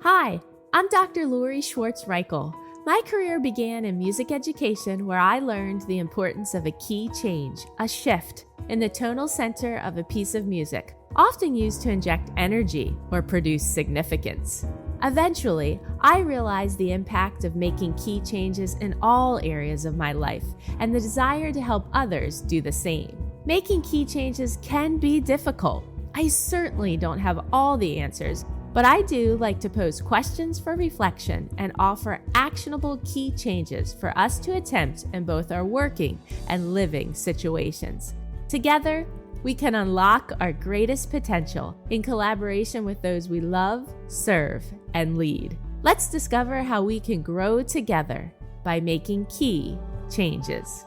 Hi, I'm Dr. Lori Schwartz-Reichel. My career began in music education where I learned the importance of a key change, a shift, in the tonal center of a piece of music, often used to inject energy or produce significance. Eventually, I realized the impact of making key changes in all areas of my life and the desire to help others do the same. Making key changes can be difficult. I certainly don't have all the answers, but I do like to pose questions for reflection and offer actionable key changes for us to attempt in both our working and living situations. Together, we can unlock our greatest potential in collaboration with those we love, serve, and lead. Let's discover how we can grow together by making key changes.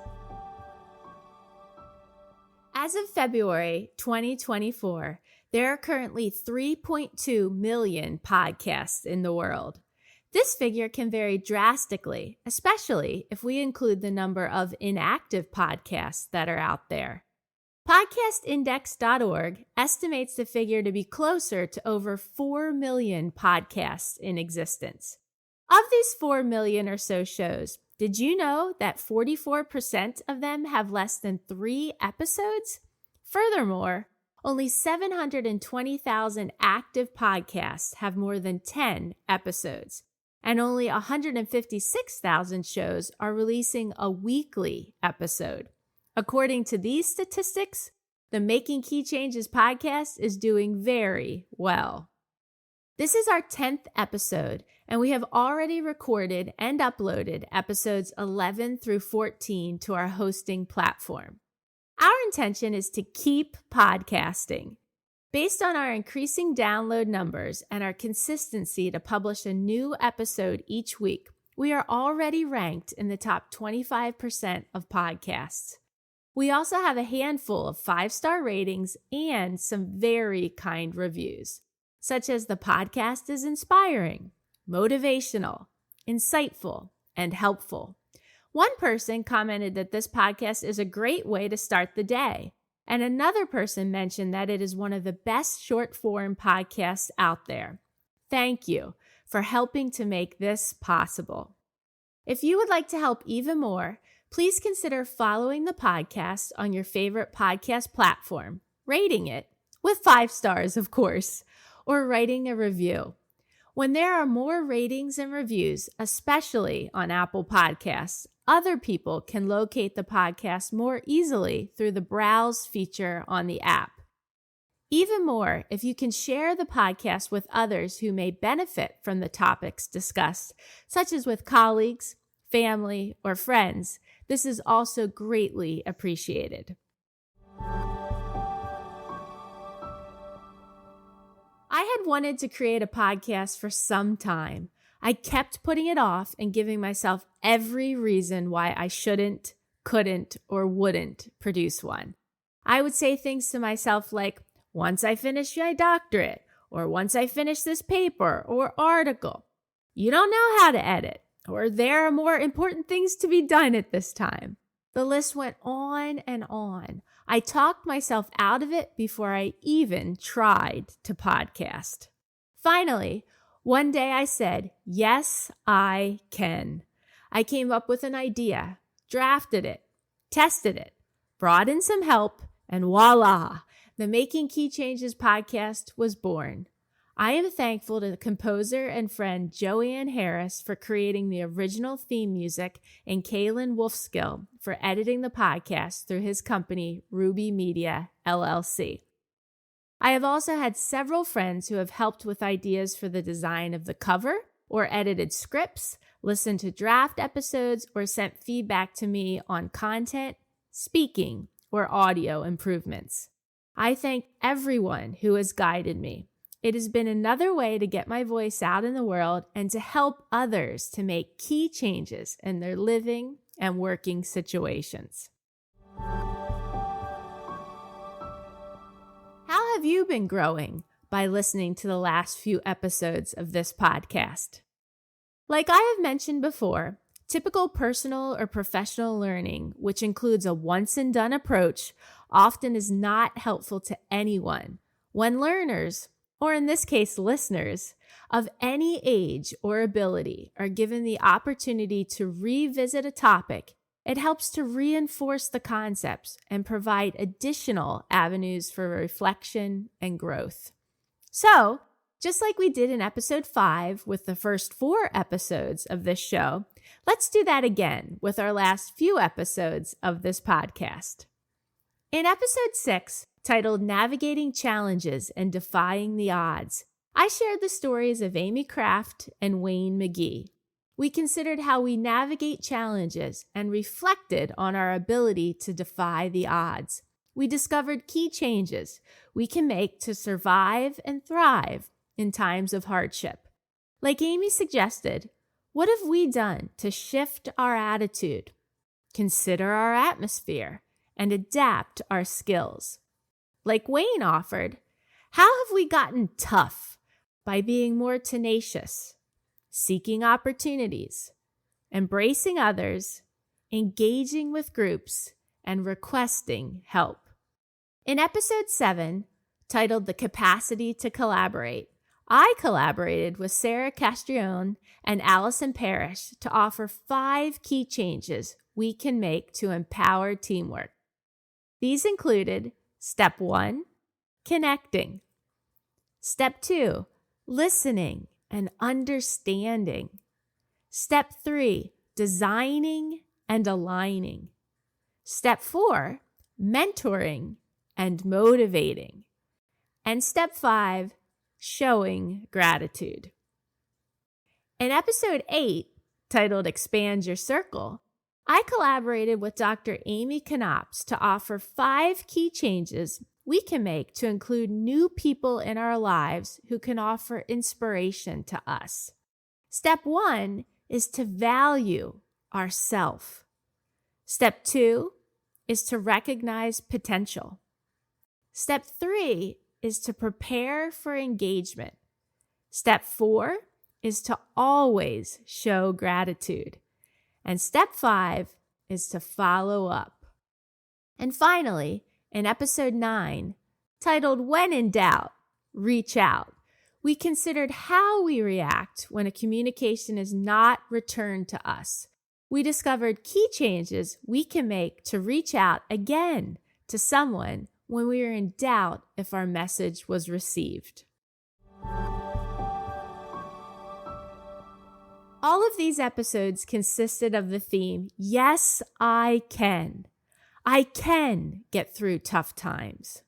As of February 2024, there are currently 3.2 million podcasts in the world. This figure can vary drastically, especially if we include the number of inactive podcasts that are out there. Podcastindex.org estimates the figure to be closer to over 4 million podcasts in existence. Of these 4 million or so shows, did you know that 44% of them have less than 3 episodes? Furthermore, only 720,000 active podcasts have more than 10 episodes, and only 156,000 shows are releasing a weekly episode. According to these statistics, the Making Key Changes podcast is doing very well. This is our 10th episode, and we have already recorded and uploaded episodes 11 through 14 to our hosting platform. Our intention is to keep podcasting. Based on our increasing download numbers and our consistency to publish a new episode each week, we are already ranked in the top 25% of podcasts. We also have a handful of 5-star ratings and some very kind reviews, such as the podcast is inspiring, motivational, insightful, and helpful. One person commented that this podcast is a great way to start the day, and another person mentioned that it is one of the best short-form podcasts out there. Thank you for helping to make this possible. If you would like to help even more, please consider following the podcast on your favorite podcast platform, rating it, with 5 stars, of course, or writing a review. When there are more ratings and reviews, especially on Apple Podcasts, other people can locate the podcast more easily through the browse feature on the app. Even more, if you can share the podcast with others who may benefit from the topics discussed, such as with colleagues, family, or friends, this is also greatly appreciated. I had wanted to create a podcast for some time. I kept putting it off and giving myself every reason why I shouldn't, couldn't, or wouldn't produce one. I would say things to myself like, once I finish my doctorate, or once I finish this paper or article. You don't know how to edit, or there are more important things to be done at this time. The list went on and on. I talked myself out of it before I even tried to podcast. Finally, one day I said, yes, I can. I came up with an idea, drafted it, tested it, brought in some help, and voila, the Making Key Changes podcast was born. I am thankful to the composer and friend Joanne Harris for creating the original theme music and Kaylin Wolfskill for editing the podcast through his company, Ruby Media, LLC. I have also had several friends who have helped with ideas for the design of the cover or edited scripts, listened to draft episodes, or sent feedback to me on content, speaking, or audio improvements. I thank everyone who has guided me. It has been another way to get my voice out in the world and to help others to make key changes in their living and working situations. How have you been growing by listening to the last few episodes of this podcast? Like I have mentioned before, typical personal or professional learning, which includes a once-and-done approach, often is not helpful to anyone when learners, or in this case, listeners, of any age or ability are given the opportunity to revisit a topic, it helps to reinforce the concepts and provide additional avenues for reflection and growth. So, just like we did in episode 5 with the first 4 episodes of this show, let's do that again with our last few episodes of this podcast. In episode 6, titled Navigating Challenges and Defying the Odds, I shared the stories of Amy Kraft and Wayne McGee. We considered how we navigate challenges and reflected on our ability to defy the odds. We discovered key changes we can make to survive and thrive in times of hardship. Like Amy suggested, what have we done to shift our attitude, consider our atmosphere, and adapt our skills? Like Wayne offered, how have we gotten tough by being more tenacious, seeking opportunities, embracing others, engaging with groups, and requesting help? In episode 7, titled The Capacity to Collaborate, I collaborated with Sarah Castrione and Allison Parrish to offer 5 key changes we can make to empower teamwork. These included Step 1, connecting. Step 2, listening and understanding. Step 3, designing and aligning. Step 4, mentoring and motivating. And step 5, showing gratitude. In episode 8, titled Expand Your Circle, I collaborated with Dr. Amy Knops to offer 5 key changes we can make to include new people in our lives who can offer inspiration to us. Step 1 is to value ourself. Step 2 is to recognize potential. Step 3 is to prepare for engagement. Step 4 is to always show gratitude. And step 5 is to follow up. And finally, in episode 9, titled When in Doubt, Reach Out, we considered how we react when a communication is not returned to us. We discovered key changes we can make to reach out again to someone when we are in doubt if our message was received. All of these episodes consisted of the theme, Yes, I can. I can get through tough times.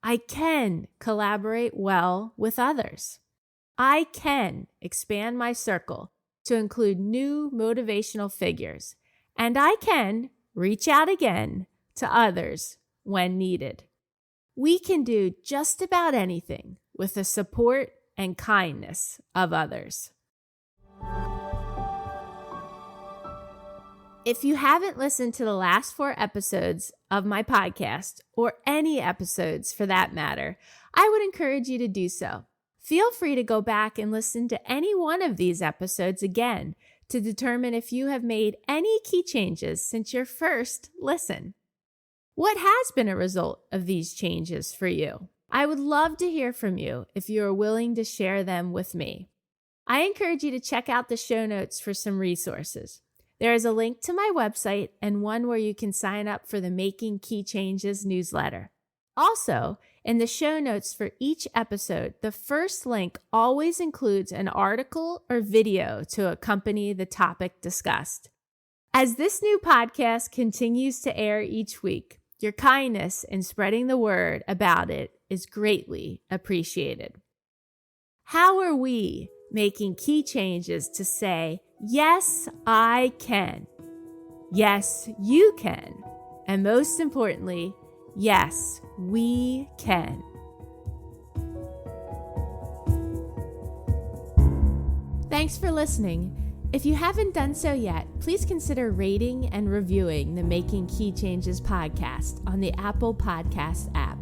I can collaborate well with others. I can expand my circle to include new motivational figures. And I can reach out again to others when needed. We can do just about anything with the support and kindness of others. If you haven't listened to the last 4 episodes of my podcast, or any episodes for that matter, I would encourage you to do so. Feel free to go back and listen to any one of these episodes again to determine if you have made any key changes since your first listen. What has been a result of these changes for you? I would love to hear from you if you are willing to share them with me. I encourage you to check out the show notes for some resources. There is a link to my website and one where you can sign up for the Making Key Changes newsletter. Also, in the show notes for each episode, the first link always includes an article or video to accompany the topic discussed. As this new podcast continues to air each week, your kindness in spreading the word about it is greatly appreciated. How are we making key changes to say, yes, I can. Yes, you can. And most importantly, yes, we can. Thanks for listening. If you haven't done so yet, please consider rating and reviewing the Making Key Changes podcast on the Apple Podcast app.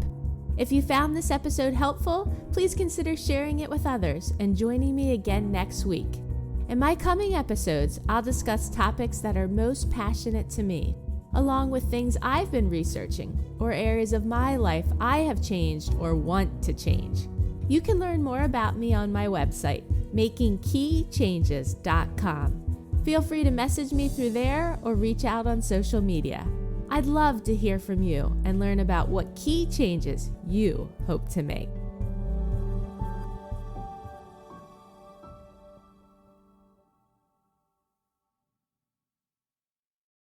If you found this episode helpful, please consider sharing it with others and joining me again next week. In my coming episodes, I'll discuss topics that are most passionate to me, along with things I've been researching or areas of my life I have changed or want to change. You can learn more about me on my website, makingkeychanges.com. Feel free to message me through there or reach out on social media. I'd love to hear from you and learn about what key changes you hope to make.